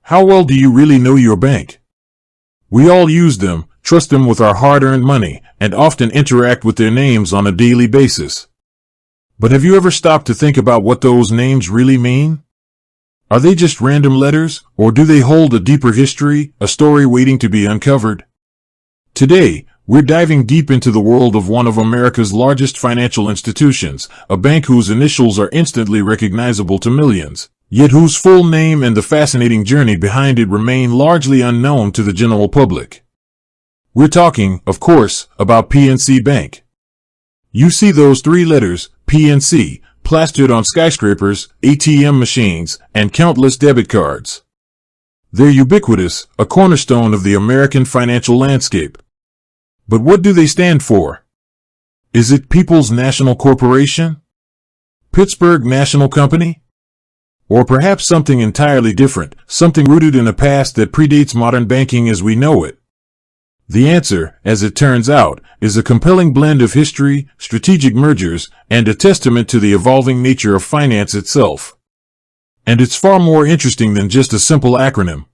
How well do you really know your bank? We all use them, trust them with our hard-earned money, and often interact with their names on a daily basis. But have you ever stopped to think about what those names really mean? Are they just random letters, or do they hold a deeper history, a story waiting to be uncovered? Today, we're diving deep into the world of one of America's largest financial institutions, a bank whose initials are instantly recognizable to millions, yet whose full name and the fascinating journey behind it remain largely unknown to the general public. We're talking, of course, about PNC Bank. You see those three letters, PNC, plastered on skyscrapers, ATM machines, and countless debit cards. They're ubiquitous, a cornerstone of the American financial landscape. But what do they stand for? Is it People's National Corporation? Pittsburgh National Company? Or perhaps something entirely different, something rooted in a past that predates modern banking as we know it? The answer, as it turns out, is a compelling blend of history, strategic mergers, and a testament to the evolving nature of finance itself. And it's far more interesting than just a simple acronym.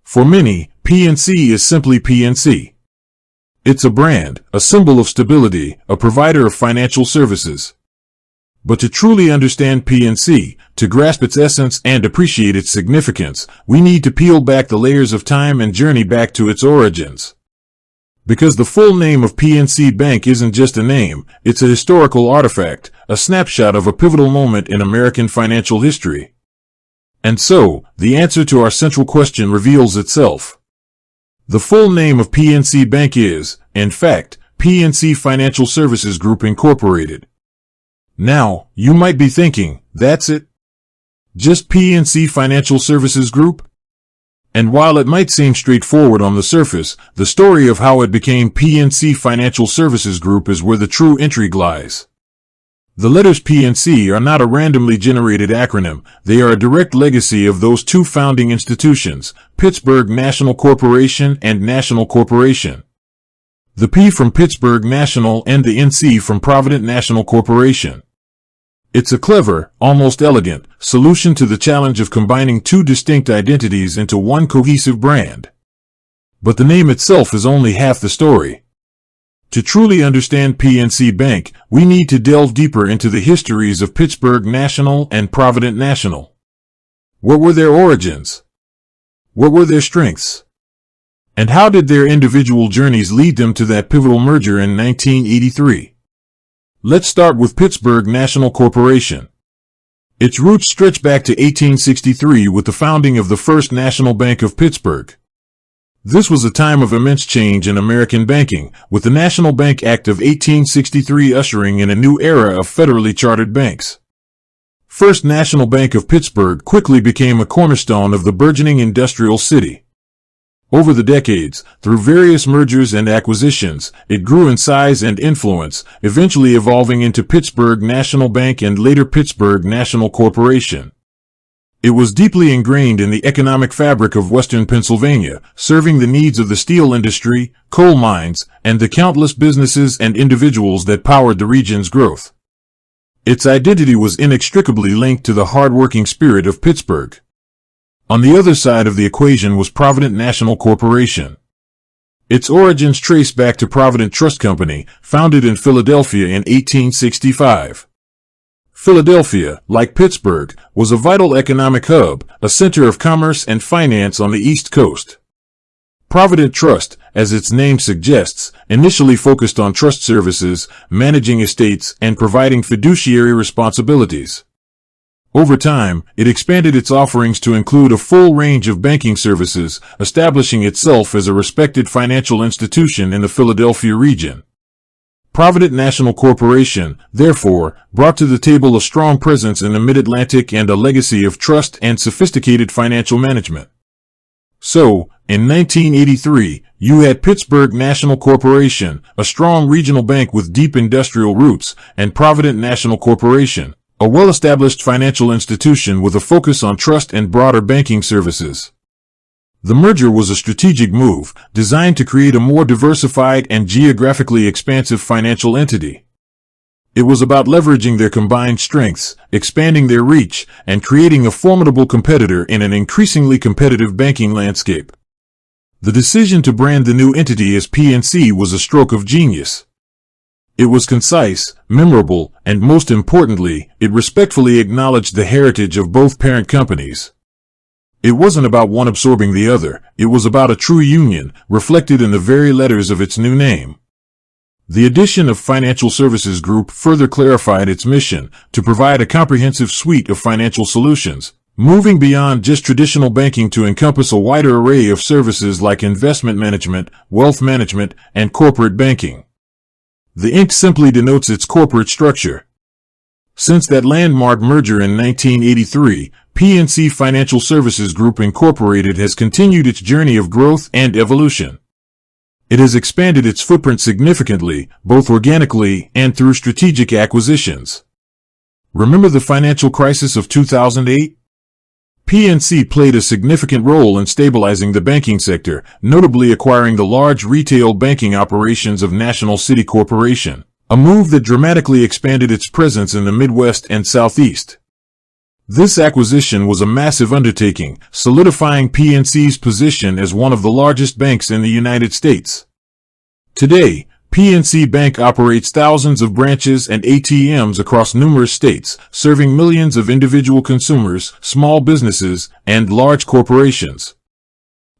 For many, PNC is simply PNC. It's a brand, a symbol of stability, a provider of financial services. But to truly understand PNC, to grasp its essence and appreciate its significance, we need to peel back the layers of time and journey back to its origins. Because the full name of PNC Bank isn't just a name, it's a historical artifact, a snapshot of a pivotal moment in American financial history. And so, the answer to our central question reveals itself. The full name of PNC Bank is, in fact, PNC Financial Services Group Incorporated. Now, you might be thinking, that's it? Just PNC Financial Services Group? And while it might seem straightforward on the surface, the story of how it became PNC Financial Services Group is where the true intrigue lies. The letters PNC are not a randomly generated acronym, they are a direct legacy of those two founding institutions, Pittsburgh National Corporation and National Corporation. The P from Pittsburgh National and the NC from Provident National Corporation. It's a clever, almost elegant, solution to the challenge of combining two distinct identities into one cohesive brand. But the name itself is only half the story. To truly understand PNC Bank, we need to delve deeper into the histories of Pittsburgh National and Provident National. What were their origins? What were their strengths? And how did their individual journeys lead them to that pivotal merger in 1983? Let's start with Pittsburgh National Corporation. Its roots stretch back to 1863 with the founding of the First National Bank of Pittsburgh. This was a time of immense change in American banking, with the National Bank Act of 1863 ushering in a new era of federally chartered banks. First National Bank of Pittsburgh quickly became a cornerstone of the burgeoning industrial city. Over the decades, through various mergers and acquisitions, it grew in size and influence, eventually evolving into Pittsburgh National Bank and later Pittsburgh National Corporation. It was deeply ingrained in the economic fabric of western Pennsylvania, serving the needs of the steel industry, coal mines, and the countless businesses and individuals that powered the region's growth. Its identity was inextricably linked to the hard-working spirit of Pittsburgh. On the other side of the equation was Provident National Corporation. Its origins trace back to Provident Trust Company, founded in Philadelphia in 1865. Philadelphia, like Pittsburgh, was a vital economic hub, a center of commerce and finance on the East Coast. Provident Trust, as its name suggests, initially focused on trust services, managing estates, and providing fiduciary responsibilities. Over time, it expanded its offerings to include a full range of banking services, establishing itself as a respected financial institution in the Philadelphia region. Provident National Corporation, therefore, brought to the table a strong presence in the Mid-Atlantic and a legacy of trust and sophisticated financial management. So, in 1983, you had Pittsburgh National Corporation, a strong regional bank with deep industrial roots, and Provident National Corporation, a well-established financial institution with a focus on trust and broader banking services. The merger was a strategic move, designed to create a more diversified and geographically expansive financial entity. It was about leveraging their combined strengths, expanding their reach, and creating a formidable competitor in an increasingly competitive banking landscape. The decision to brand the new entity as PNC was a stroke of genius. It was concise, memorable, and most importantly, it respectfully acknowledged the heritage of both parent companies. It wasn't about one absorbing the other, it was about a true union, reflected in the very letters of its new name. The addition of Financial Services Group further clarified its mission to provide a comprehensive suite of financial solutions, moving beyond just traditional banking to encompass a wider array of services like investment management, wealth management, and corporate banking. The ink simply denotes its corporate structure. Since that landmark merger in 1983, PNC Financial Services Group Incorporated has continued its journey of growth and evolution. It has expanded its footprint significantly, both organically and through strategic acquisitions. Remember the financial crisis of 2008? PNC played a significant role in stabilizing the banking sector, notably acquiring the large retail banking operations of National City Corporation, a move that dramatically expanded its presence in the Midwest and Southeast. This acquisition was a massive undertaking, solidifying PNC's position as one of the largest banks in the United States. Today, PNC Bank operates thousands of branches and ATMs across numerous states, serving millions of individual consumers, small businesses, and large corporations.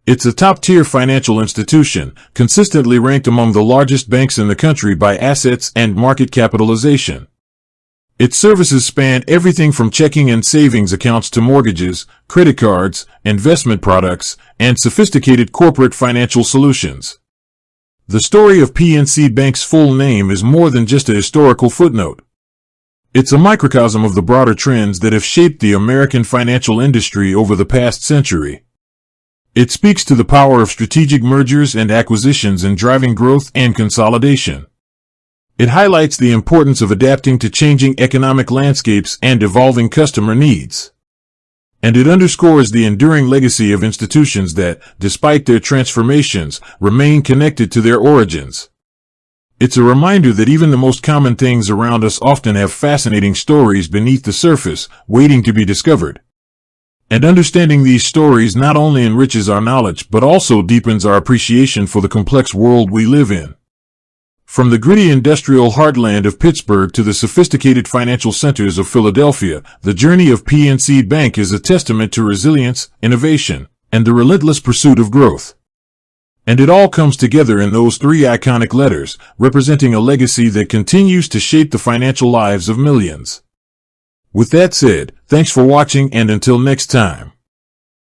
It's a top-tier financial institution, consistently ranked among the largest banks in the country by assets and market capitalization. Its services span everything from checking and savings accounts to mortgages, credit cards, investment products, and sophisticated corporate financial solutions. The story of PNC Bank's full name is more than just a historical footnote. It's a microcosm of the broader trends that have shaped the American financial industry over the past century. It speaks to the power of strategic mergers and acquisitions in driving growth and consolidation. It highlights the importance of adapting to changing economic landscapes and evolving customer needs. And it underscores the enduring legacy of institutions that, despite their transformations, remain connected to their origins. It's a reminder that even the most common things around us often have fascinating stories beneath the surface, waiting to be discovered. And understanding these stories not only enriches our knowledge but also deepens our appreciation for the complex world we live in. From the gritty industrial heartland of Pittsburgh to the sophisticated financial centers of Philadelphia, the journey of PNC Bank is a testament to resilience, innovation, and the relentless pursuit of growth. And it all comes together in those three iconic letters, representing a legacy that continues to shape the financial lives of millions. With that said, thanks for watching, and until next time.